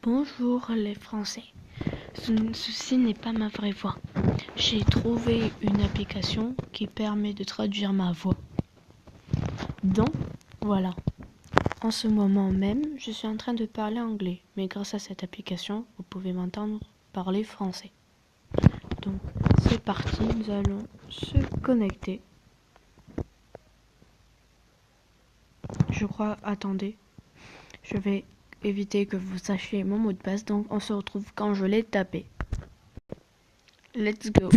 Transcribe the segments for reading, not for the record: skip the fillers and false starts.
Bonjour les Français, ceci n'est pas ma vraie voix. J'ai trouvé une application qui permet de traduire ma voix. Donc, voilà. En ce moment même, je suis en train de parler anglais, mais grâce à cette application, vous pouvez m'entendre parler français. Donc, c'est parti, nous allons se connecter. Je crois, attendez, je vais éviter que vous sachiez mon mot de passe, donc on se retrouve quand je l'ai tapé. Let's go.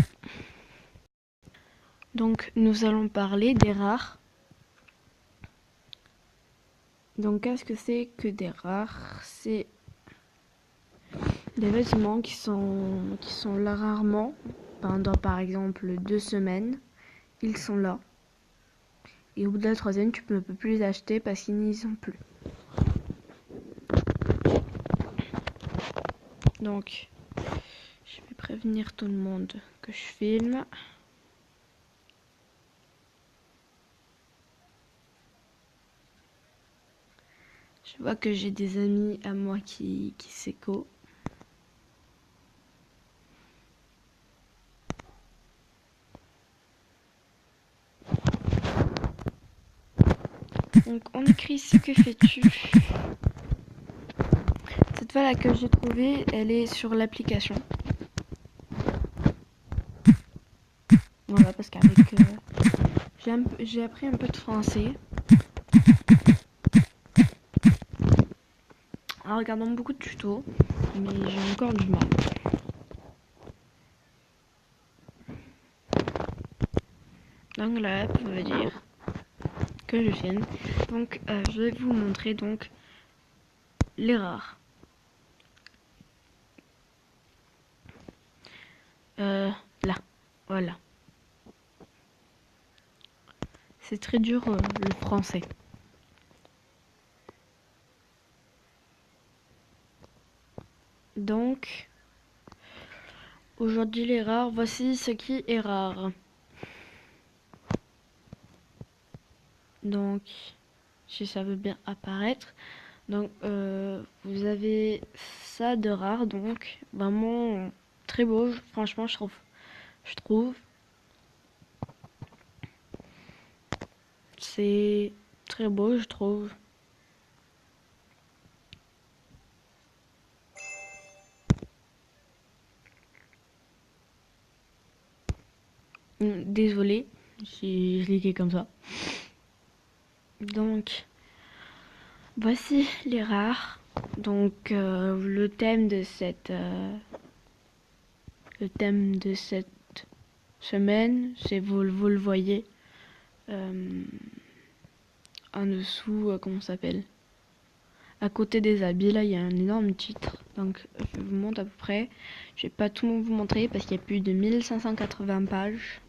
Donc, nous allons parler des rares. Donc, qu'est-ce que c'est que des rares? C'est des vêtements qui sont là rarement, pendant par exemple 2 semaines. Ils sont là. Et au bout de la troisième, tu ne peux plus les acheter parce qu'ils n'y sont plus. Donc, je vais prévenir tout le monde que je filme. Je vois que j'ai des amis à moi qui s'écho. Donc, on écrit ce que fais-tu. Cette fois-là que j'ai trouvée, elle est sur l'application. Voilà, parce qu'avec j'ai appris un peu de français en regardant beaucoup de tutos, mais j'ai encore du mal. Donc là, ça veut dire que je filme. Donc je vais vous montrer donc les rares. Là, voilà. C'est très dur le français. Donc, aujourd'hui les rares, voici ce qui est rare. Donc, si ça veut bien apparaître. Donc, vous avez ça de rare, donc vraiment très beau, franchement, je trouve. C'est très beau, je trouve. Désolée, j'ai cliqué comme ça. Donc, voici les rares. Donc, le thème de cette semaine, c'est vous le voyez en dessous, comment ça s'appelle? À côté des habits, là, il y a un énorme titre. Donc, je vous montre à peu près. Je vais pas tout vous montrer parce qu'il y a plus de 1580 pages.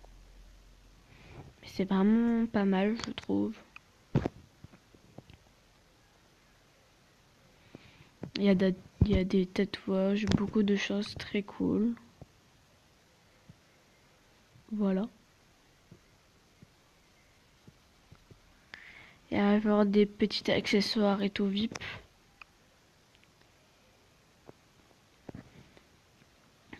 Mais c'est vraiment pas mal, je trouve. Il y a des tatouages, beaucoup de choses très cool. Voilà. Il va y avoir des petits accessoires et tout VIP.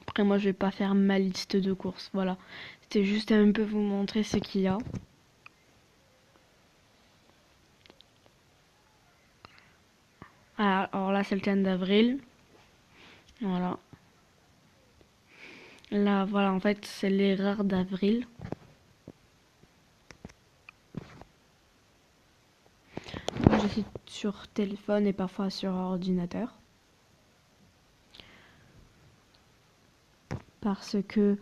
Après, moi, je vais pas faire ma liste de courses. Voilà. C'était juste un peu vous montrer ce qu'il y a. Alors là, c'est le 15 d'avril. Voilà. Là, voilà, en fait, c'est les rares d'avril. Moi, je suis sur téléphone et parfois sur ordinateur. Parce que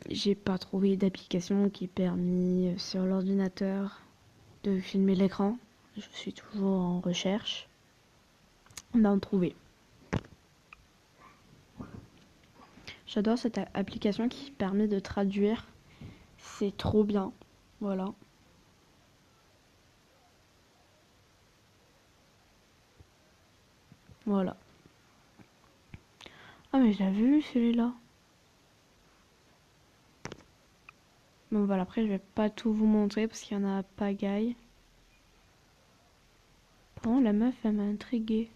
j'ai pas trouvé d'application qui permet sur l'ordinateur de filmer l'écran. Je suis toujours en recherche d'en trouver. J'adore cette application qui permet de traduire. C'est trop bien. Voilà. Voilà. Ah mais je l'ai vu celui-là. Bon voilà, après je vais pas tout vous montrer parce qu'il y en a pagaille. Par contre la meuf elle m'a intriguée.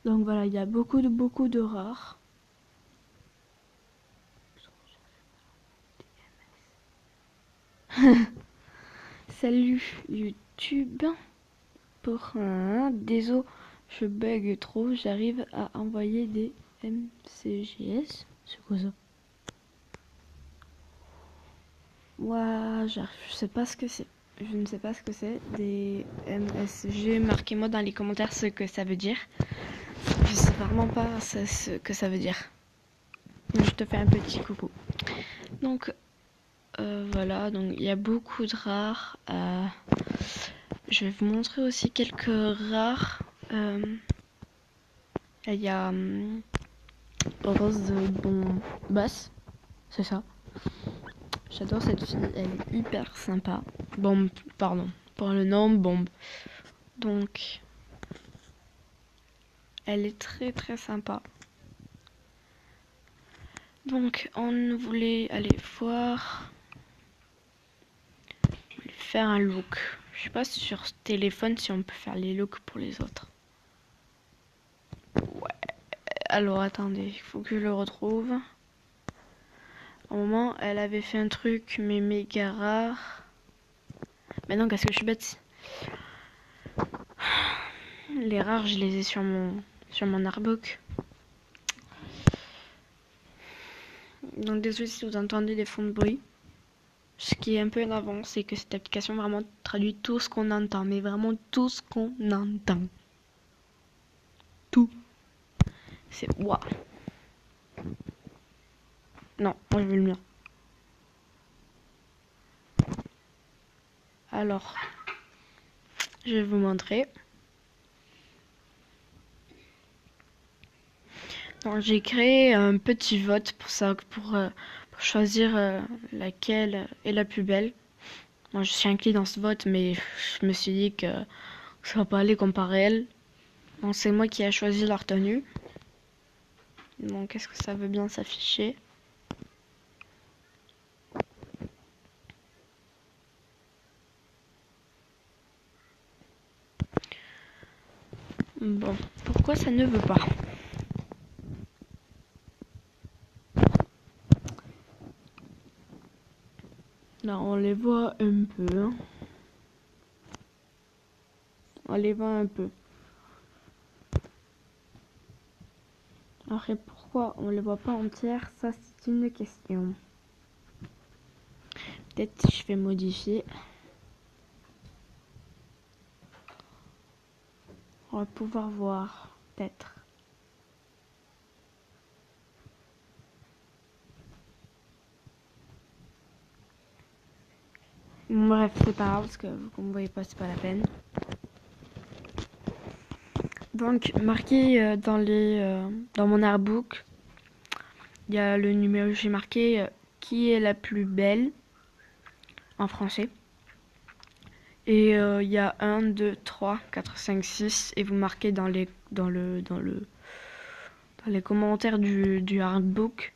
Donc voilà, il y a beaucoup de rares. Salut YouTube. Désolé, je bug trop. J'arrive à envoyer des MCGS. C'est quoi ça? Ouah, je sais pas ce que c'est. Je ne sais pas ce que c'est. Des MSG. Marquez-moi dans les commentaires ce que ça veut dire. Je sais vraiment pas ce que ça veut dire. Je te fais un petit coucou. Donc voilà, donc il y a beaucoup de rares. Je vais vous montrer aussi quelques rares. Il y a Rose Bombas, c'est ça. J'adore cette fille, elle est hyper sympa. Bombe, pardon, pour le nom Bombe. Donc, elle est très sympa. Donc, on voulait aller voir, faire un look. Je sais pas sur téléphone si on peut faire les looks pour les autres. Ouais. Alors attendez, il faut que je le retrouve. Au moment, elle avait fait un truc mais méga rare. Mais non, qu'est-ce que je suis bête. Les rares, je les ai sur mon artbook. Donc désolé si vous entendez des fonds de bruit. Ce qui est un peu énervant, c'est que cette application vraiment traduit tout ce qu'on entend, mais vraiment tout ce qu'on entend. Tout. C'est waouh. Non, moi je veux le mien. Alors, je vais vous montrer. Donc j'ai créé un petit vote pour ça, pour choisir laquelle est la plus belle. Moi je suis inclus dans ce vote, mais je me suis dit que ça va pas aller comparer elle. Donc c'est moi qui ai choisi la retenue. Donc est-ce que ça veut bien s'afficher? Bon, pourquoi ça ne veut pas? Là, on les voit un peu. Hein. On les voit un peu. Après, pourquoi on les voit pas entières? Ça, c'est une question. Peut-être je vais modifier. On va pouvoir voir, peut-être. Bref, c'est pas grave, parce que vous ne voyez pas, c'est pas la peine. Donc, marqué dans mon artbook, il y a le numéro, j'ai marqué qui est la plus belle en français. Et il y a 1, 2, 3, 4, 5, 6 et vous marquez dans les commentaires du artbook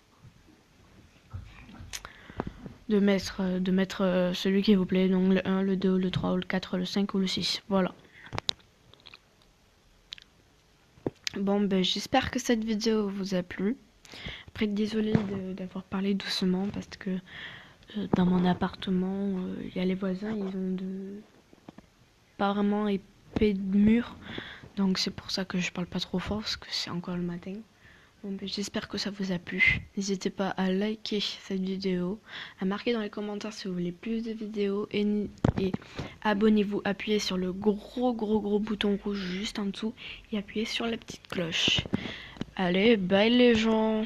de mettre celui qui vous plaît, donc le 1, le 2, le 3, le 4, le 5 ou le 6. Voilà. Bon, ben j'espère que cette vidéo vous a plu. Après, désolée d'avoir parlé doucement parce que dans mon appartement, il y a les voisins, ils ont pas vraiment épais de mur. Donc c'est pour ça que je parle pas trop fort parce que c'est encore le matin. Bon, ben, j'espère que ça vous a plu. N'hésitez pas à liker cette vidéo, à marquer dans les commentaires si vous voulez plus de vidéos et abonnez-vous, appuyez sur le gros bouton rouge juste en dessous et appuyez sur la petite cloche. Allez, bye les gens!